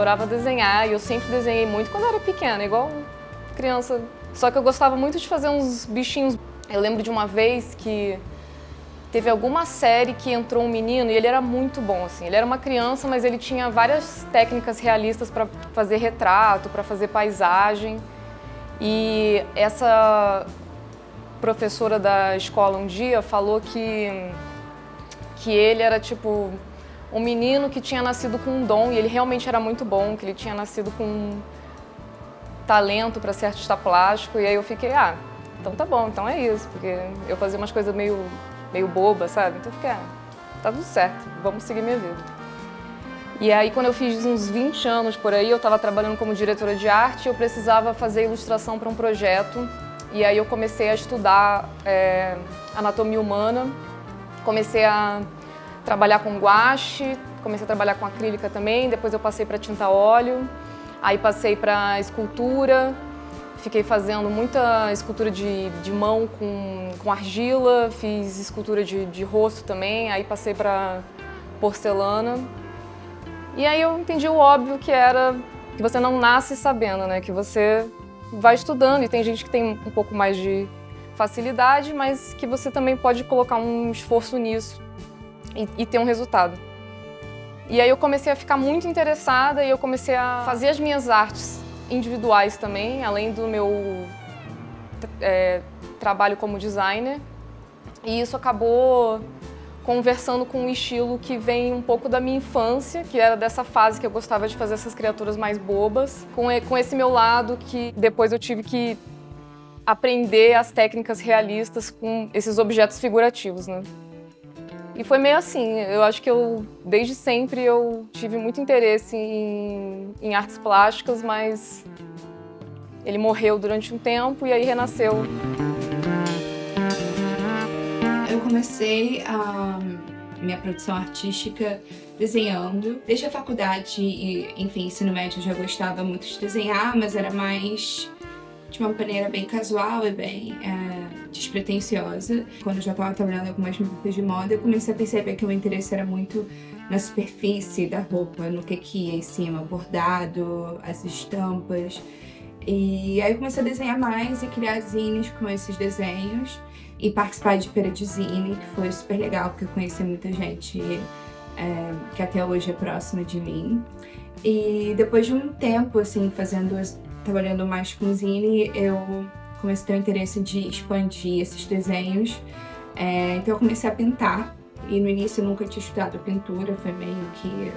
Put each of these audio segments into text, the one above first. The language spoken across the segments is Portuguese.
adorava desenhar e eu sempre desenhei muito quando eu era pequena, igual criança. Só que eu gostava muito de fazer uns bichinhos. Eu lembro de uma vez que teve alguma série que entrou um menino e ele era muito bom, assim. Ele era uma criança, mas ele tinha várias técnicas realistas para fazer retrato, para fazer paisagem. E essa professora da escola um dia falou que ele era tipo um menino que tinha nascido com um dom, e ele realmente era muito bom, que ele tinha nascido com um talento para ser artista plástico. E aí eu fiquei, então tá bom, então é isso, porque eu fazia umas coisas meio boba, sabe? Então eu fiquei, tá tudo certo, vamos seguir minha vida. E aí quando eu fiz uns 20 anos por aí, eu estava trabalhando como diretora de arte e eu precisava fazer ilustração para um projeto. E aí eu comecei a estudar anatomia humana, comecei a trabalhar com guache, comecei a trabalhar com acrílica também, depois eu passei para tinta a óleo, aí passei para escultura, fiquei fazendo muita escultura de mão com argila, fiz escultura de rosto também, aí passei para porcelana. E aí eu entendi o óbvio, que era que você não nasce sabendo, né? Que você vai estudando, e tem gente que tem um pouco mais de facilidade, mas que você também pode colocar um esforço nisso e ter um resultado. E aí eu comecei a ficar muito interessada e eu comecei a fazer as minhas artes individuais também, além do meu trabalho como designer. E isso acabou conversando com um estilo que vem um pouco da minha infância, que era dessa fase que eu gostava de fazer essas criaturas mais bobas, com esse meu lado que depois eu tive que aprender as técnicas realistas com esses objetos figurativos, né? E foi meio assim, eu acho que desde sempre eu tive muito interesse em artes plásticas, mas ele morreu durante um tempo e aí renasceu. Eu comecei a minha produção artística desenhando. Desde a faculdade e, enfim, ensino médio eu já gostava muito de desenhar, mas era mais de uma maneira bem casual e bem despretensiosa. Quando eu já estava trabalhando em algumas marcas de moda, eu comecei a perceber que o meu interesse era muito na superfície da roupa, no que ia em cima, bordado, as estampas. E aí eu comecei a desenhar mais e criar zines com esses desenhos e participar de feira de zine, que foi super legal, porque eu conheci muita gente que até hoje é próxima de mim. E depois de um tempo, assim, trabalhando mais com zine, eu comecei a ter o interesse de expandir esses desenhos. Então eu comecei a pintar, e no início eu nunca tinha estudado pintura, foi meio que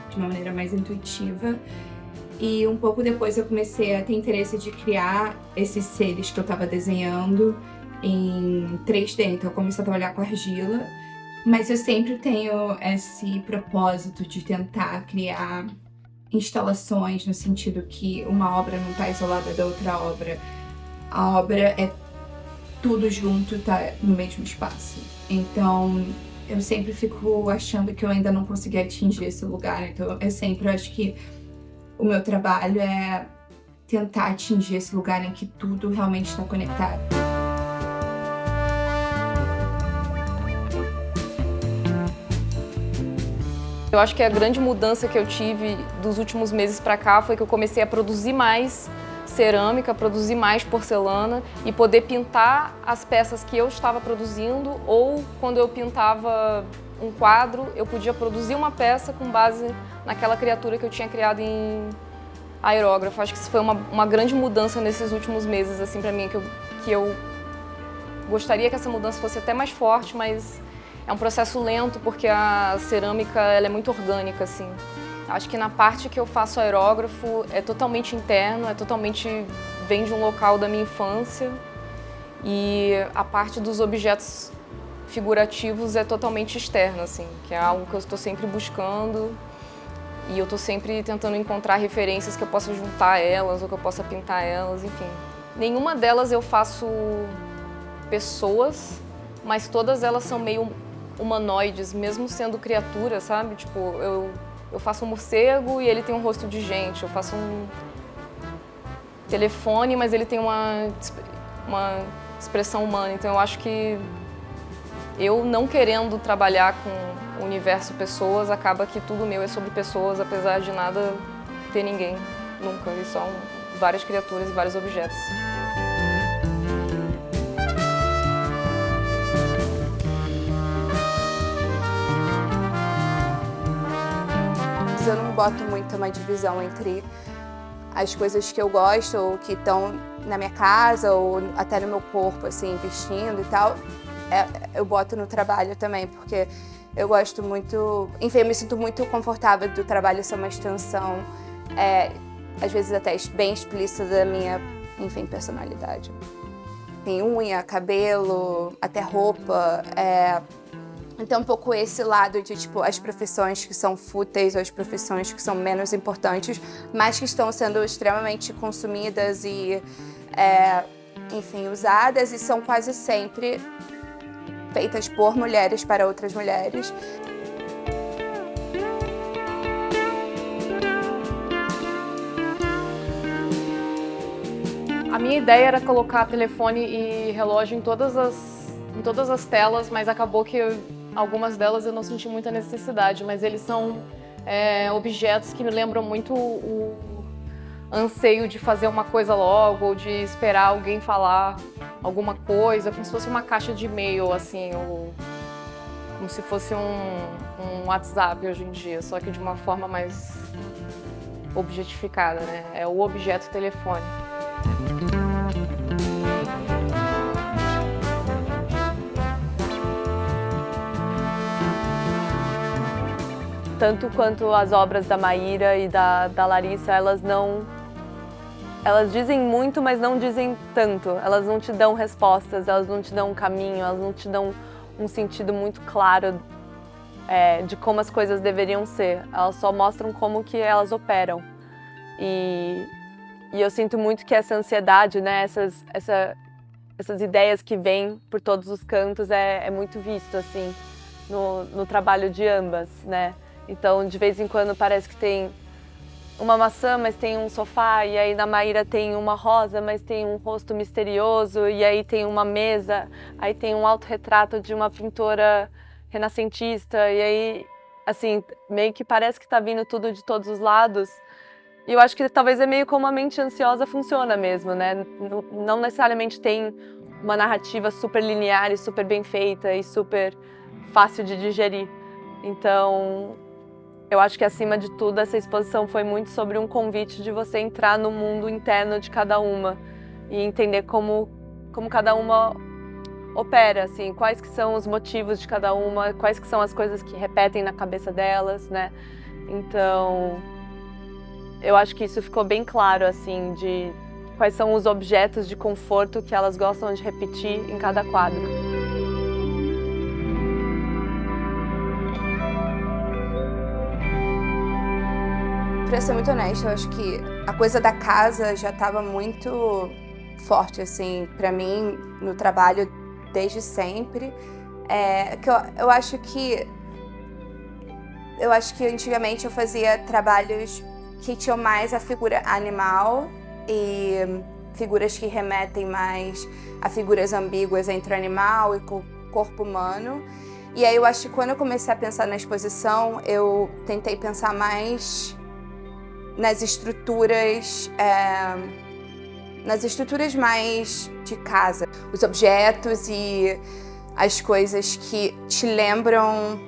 de uma maneira mais intuitiva. E um pouco depois eu comecei a ter interesse de criar esses seres que eu estava desenhando em 3D, então eu comecei a trabalhar com argila, mas eu sempre tenho esse propósito de tentar criar instalações, no sentido que uma obra não está isolada da outra obra. A obra é tudo junto, tá no mesmo espaço. Então eu sempre fico achando que eu ainda não consegui atingir esse lugar, então eu sempre acho que o meu trabalho é tentar atingir esse lugar em que tudo realmente está conectado. Eu acho que a grande mudança que eu tive dos últimos meses para cá foi que eu comecei a produzir mais cerâmica, produzir mais porcelana e poder pintar as peças que eu estava produzindo, ou quando eu pintava um quadro, eu podia produzir uma peça com base naquela criatura que eu tinha criado em aerógrafo. Acho que isso foi uma grande mudança nesses últimos meses, assim, para mim, que eu gostaria que essa mudança fosse até mais forte, mas é um processo lento, porque a cerâmica ela é muito orgânica, assim. Acho que na parte que eu faço aerógrafo é totalmente interno, vem de um local da minha infância, e a parte dos objetos figurativos é totalmente externa, assim, que é algo que eu estou sempre buscando, e eu estou sempre tentando encontrar referências que eu possa juntar elas ou que eu possa pintar elas, enfim. Nenhuma delas eu faço pessoas, mas todas elas são meio humanoides, mesmo sendo criaturas, sabe? Tipo, eu faço um morcego e ele tem um rosto de gente. Eu faço um telefone, mas ele tem uma expressão humana. Então eu acho que eu não querendo trabalhar com o universo pessoas, acaba que tudo meu é sobre pessoas, apesar de nada ter ninguém, nunca. E são várias criaturas e vários objetos. Eu não boto muito uma divisão entre as coisas que eu gosto ou que estão na minha casa ou até no meu corpo, assim, vestindo e tal. Eu boto no trabalho também, porque eu gosto muito... Enfim, eu me sinto muito confortável do trabalho ser uma extensão, às vezes até bem explícita da minha, enfim, personalidade. Tem unha, cabelo, até roupa, Então, um pouco esse lado de, tipo, as profissões que são fúteis ou as profissões que são menos importantes, mas que estão sendo extremamente consumidas e, enfim, usadas e são quase sempre feitas por mulheres para outras mulheres. A minha ideia era colocar telefone e relógio em todas as telas, mas acabou que algumas delas eu não senti muita necessidade, mas eles são objetos que me lembram muito o anseio de fazer uma coisa logo, ou de esperar alguém falar alguma coisa, como se fosse uma caixa de e-mail, assim, ou como se fosse um WhatsApp hoje em dia, só que de uma forma mais objetificada, né? É o objeto telefone. Tanto quanto as obras da Maíra e da Larissa, elas dizem muito, mas não dizem tanto. Elas não te dão respostas, elas não te dão um caminho, elas não te dão um sentido muito claro de como as coisas deveriam ser. Elas só mostram como que elas operam. E eu sinto muito que essa ansiedade, né, essas ideias que vêm por todos os cantos é muito visto assim no trabalho de ambas, né? Então, de vez em quando parece que tem uma maçã, mas tem um sofá, e aí na Maíra tem uma rosa, mas tem um rosto misterioso, e aí tem uma mesa, aí tem um autorretrato de uma pintora renascentista, e aí, assim, meio que parece que tá vindo tudo de todos os lados. E eu acho que talvez é meio como a mente ansiosa funciona mesmo, né? Não necessariamente tem uma narrativa super linear e super bem feita e super fácil de digerir. Então, eu acho que, acima de tudo, essa exposição foi muito sobre um convite de você entrar no mundo interno de cada uma e entender como cada uma opera, assim, quais que são os motivos de cada uma, quais que são as coisas que repetem na cabeça delas, né? Então, eu acho que isso ficou bem claro, assim, de quais são os objetos de conforto que elas gostam de repetir em cada quadro. Pra ser muito honesta, eu acho que a coisa da casa já estava muito forte, assim, pra mim, no trabalho desde sempre. Eu acho que antigamente eu fazia trabalhos que tinham mais a figura animal e figuras que remetem mais a figuras ambíguas entre o animal e o corpo humano. E aí eu acho que quando eu comecei a pensar na exposição, eu tentei pensar mais nas estruturas mais de casa. Os objetos e as coisas que te lembram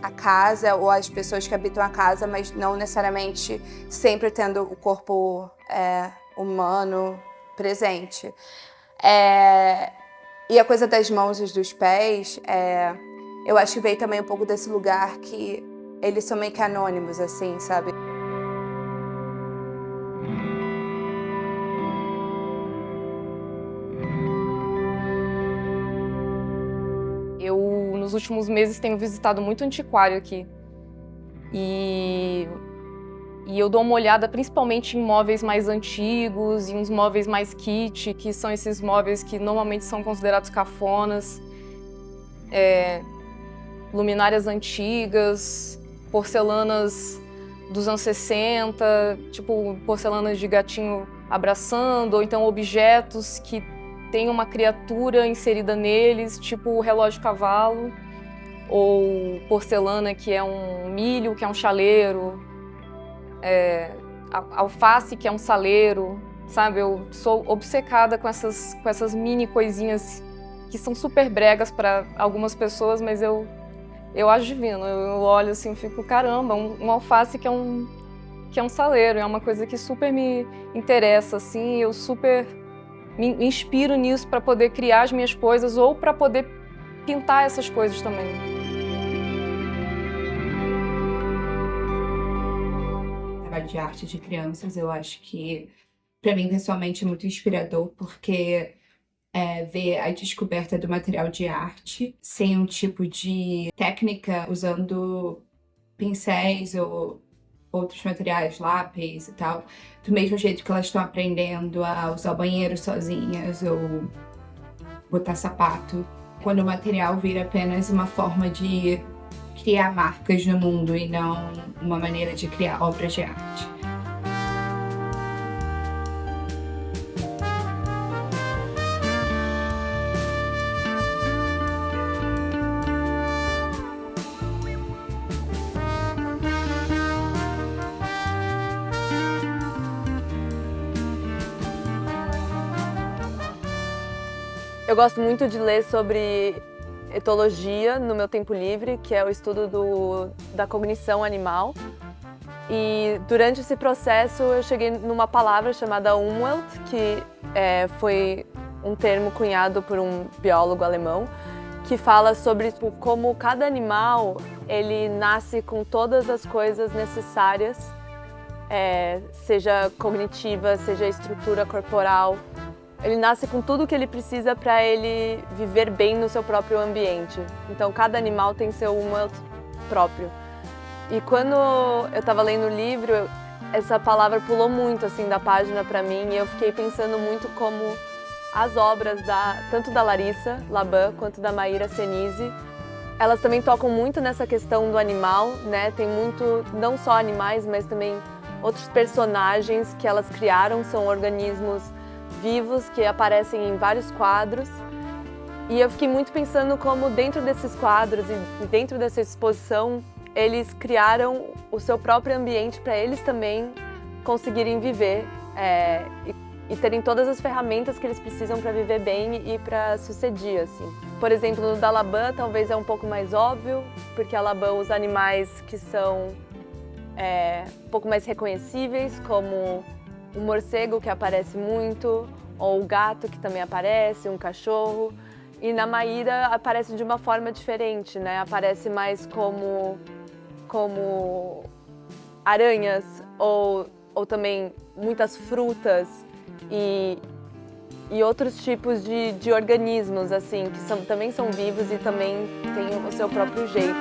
a casa ou as pessoas que habitam a casa, mas não necessariamente sempre tendo o corpo humano presente. E a coisa das mãos e dos pés, eu acho que veio também um pouco desse lugar que eles são meio que anônimos, assim, sabe? Eu, nos últimos meses, tenho visitado muito antiquário aqui. E eu dou uma olhada principalmente em móveis mais antigos e uns móveis mais kit, que são esses móveis que normalmente são considerados cafonas. Luminárias antigas, porcelanas dos anos 60, tipo porcelanas de gatinho abraçando, ou então objetos que tem uma criatura inserida neles, tipo o relógio cavalo, ou porcelana que é um milho, que é um chaleiro, alface, que é um saleiro, sabe? Eu sou obcecada com essas mini coisinhas que são super bregas para algumas pessoas, mas eu acho divino. Eu olho assim e fico, caramba, um alface que é um saleiro, é uma coisa que super me interessa, assim, eu super me inspiro nisso para poder criar as minhas coisas ou para poder pintar essas coisas também. Trabalho de arte de crianças, eu acho que, para mim, pessoalmente, é muito inspirador, porque ver a descoberta do material de arte sem um tipo de técnica, usando pincéis ou outros materiais, lápis e tal, do mesmo jeito que elas estão aprendendo a usar o banheiro sozinhas ou botar sapato, quando o material vira apenas uma forma de criar marcas no mundo e não uma maneira de criar obras de arte. Eu gosto muito de ler sobre etologia no meu tempo livre, que é o estudo da cognição animal. E durante esse processo eu cheguei numa palavra chamada Umwelt, que foi um termo cunhado por um biólogo alemão, que fala sobre como cada animal ele nasce com todas as coisas necessárias, seja cognitiva, seja estrutura corporal. Ele nasce com tudo que ele precisa para ele viver bem no seu próprio ambiente. Então, cada animal tem seu Umwelt próprio. E quando eu estava lendo o livro, essa palavra pulou muito assim da página para mim e eu fiquei pensando muito como as obras tanto da Larissa Laban quanto da Maíra Senise, elas também tocam muito nessa questão do animal, né? Tem muito, não só animais, mas também outros personagens que elas criaram, são organismos vivos que aparecem em vários quadros. E eu fiquei muito pensando como dentro desses quadros e dentro dessa exposição, eles criaram o seu próprio ambiente para eles também conseguirem viver e terem todas as ferramentas que eles precisam para viver bem e para suceder, assim. Por exemplo, no da Laban talvez é um pouco mais óbvio, porque a Laban usa animais que são um pouco mais reconhecíveis, como o morcego, que aparece muito, ou o gato, que também aparece, um cachorro. E na Maíra aparece de uma forma diferente, né? Aparece mais como aranhas, ou também muitas frutas e outros tipos de organismos, assim, que também são vivos e também têm o seu próprio jeito.